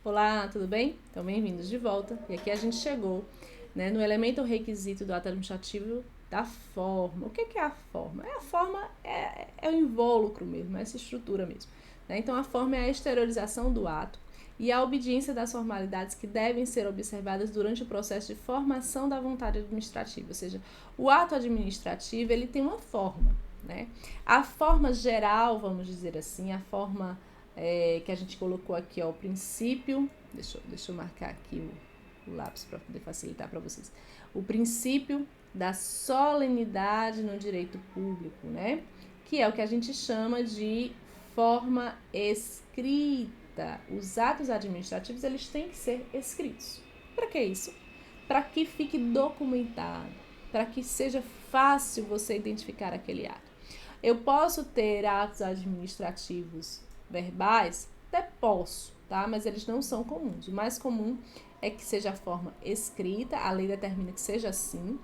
Olá, tudo bem? Então, bem-vindos de volta. E aqui a gente chegou, no elemento ou requisito do ato administrativo da forma. O que é a forma? A forma é o invólucro mesmo, é essa estrutura mesmo. Né? Então, a forma é a exteriorização do ato e a obediência das formalidades que devem ser observadas durante o processo de formação da vontade administrativa. Ou seja, o ato administrativo ele tem uma forma. Né? A forma geral, vamos dizer assim, a forma que a gente colocou aqui, ó, o princípio, deixa eu marcar aqui o lápis para poder facilitar para vocês, o princípio da solenidade no direito público, né, que é o que a gente chama de forma escrita. Os atos administrativos, eles têm que ser escritos. Para que isso? Para que fique documentado, para que seja fácil você identificar aquele ato. Eu posso ter atos administrativos verbais? Até posso, tá? Mas eles não são comuns. O mais comum é que seja a forma escrita, a lei determina que seja assim,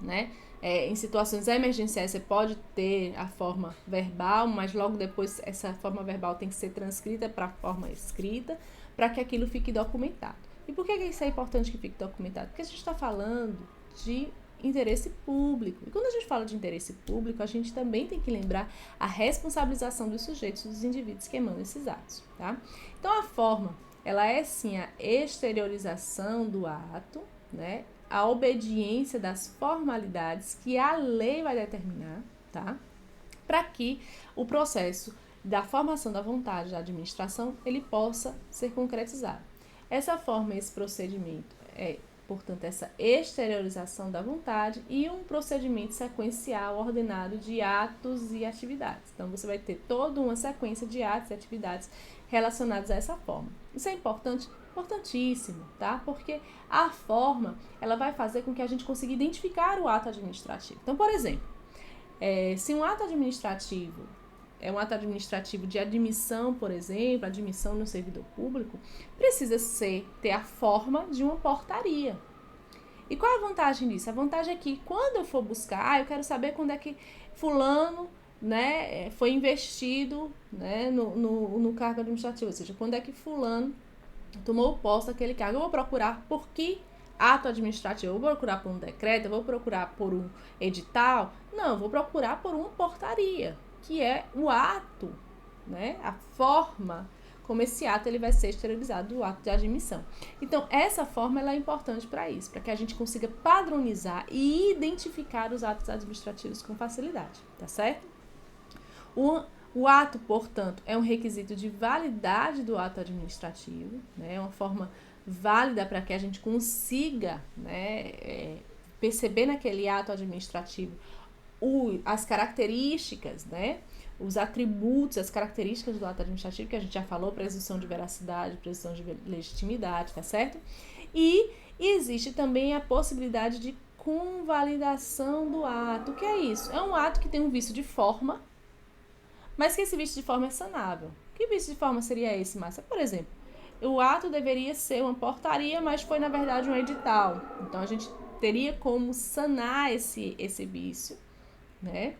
né? Em situações emergenciais você pode ter a forma verbal, mas logo depois essa forma verbal tem que ser transcrita para a forma escrita, para que aquilo fique documentado. E por que isso é importante que fique documentado? Porque a gente está falando de interesse público. E quando a gente fala de interesse público, a gente também tem que lembrar a responsabilização dos sujeitos, dos indivíduos que emanam esses atos, tá? Então, a forma, ela é sim a exteriorização do ato, né? A obediência das formalidades que a lei vai determinar, tá? Para que o processo da formação da vontade da administração ele possa ser concretizado. Essa forma, esse procedimento portanto, essa exteriorização da vontade e um procedimento sequencial ordenado de atos e atividades. Então, você vai ter toda uma sequência de atos e atividades relacionados a essa forma. Isso é importante? Importantíssimo, tá? Porque a forma, ela vai fazer com que a gente consiga identificar o ato administrativo. Então, por exemplo, se um ato administrativo é um ato administrativo de admissão, por exemplo, admissão no servidor público, precisa ter a forma de uma portaria. E qual é a vantagem disso? A vantagem é que quando eu for buscar, eu quero saber quando é que fulano, né, foi investido, né, no cargo administrativo, ou seja, quando é que fulano tomou posse daquele cargo. Eu vou procurar por que ato administrativo, eu vou procurar por um decreto, eu vou procurar por um edital. Não, eu vou procurar por uma portaria, que é o ato, né, a forma como esse ato ele vai ser exteriorizado do ato de admissão. Então, essa forma ela é importante para isso, para que a gente consiga padronizar e identificar os atos administrativos com facilidade, tá certo? O ato, portanto, é um requisito de validade do ato administrativo, né? É uma forma válida para que a gente consiga, né, perceber naquele ato administrativo as características, né, os atributos, as características do ato administrativo, que a gente já falou, presunção de veracidade, presunção de legitimidade, tá certo? E existe também a possibilidade de convalidação do ato. O que é isso? É um ato que tem um vício de forma, mas que esse vício de forma é sanável. Que vício de forma seria esse, Márcia? Por exemplo, o ato deveria ser uma portaria, mas foi, na verdade, um edital. Então, a gente teria como sanar esse vício, né?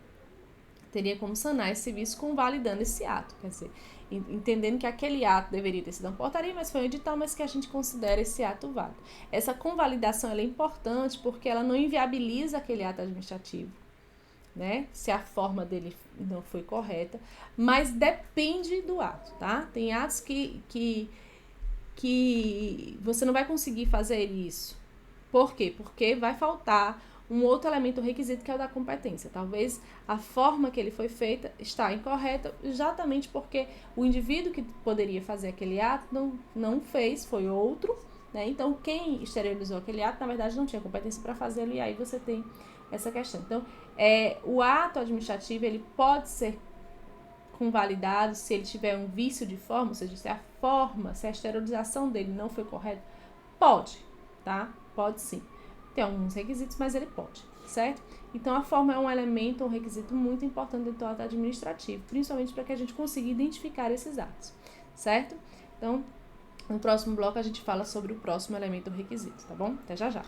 Teria como sanar esse vício convalidando esse ato. Quer dizer, entendendo que aquele ato deveria ter sido uma portaria, mas foi um edital, mas que a gente considera esse ato válido. Essa convalidação ela é importante porque ela não inviabiliza aquele ato administrativo, né? Se a forma dele não foi correta, mas depende do ato, tá? Tem atos que você não vai conseguir fazer isso. Por quê? Porque vai faltar um outro elemento requisito que é o da competência. Talvez a forma que ele foi feita está incorreta, exatamente porque o indivíduo que poderia fazer aquele ato não fez, foi outro, né? Então, quem exteriorizou aquele ato, na verdade, não tinha competência para fazê-lo, e aí você tem essa questão. Então, o ato administrativo, ele pode ser convalidado se ele tiver um vício de forma, ou seja, se a forma, se a esterilização dele não foi correta, pode, tá? Pode sim. Tem alguns requisitos, mas ele pode, certo? Então, a forma é um elemento, um requisito muito importante dentro do ato administrativo, principalmente para que a gente consiga identificar esses atos, certo? Então, no próximo bloco a gente fala sobre o próximo elemento, o requisito, tá bom? Até já já.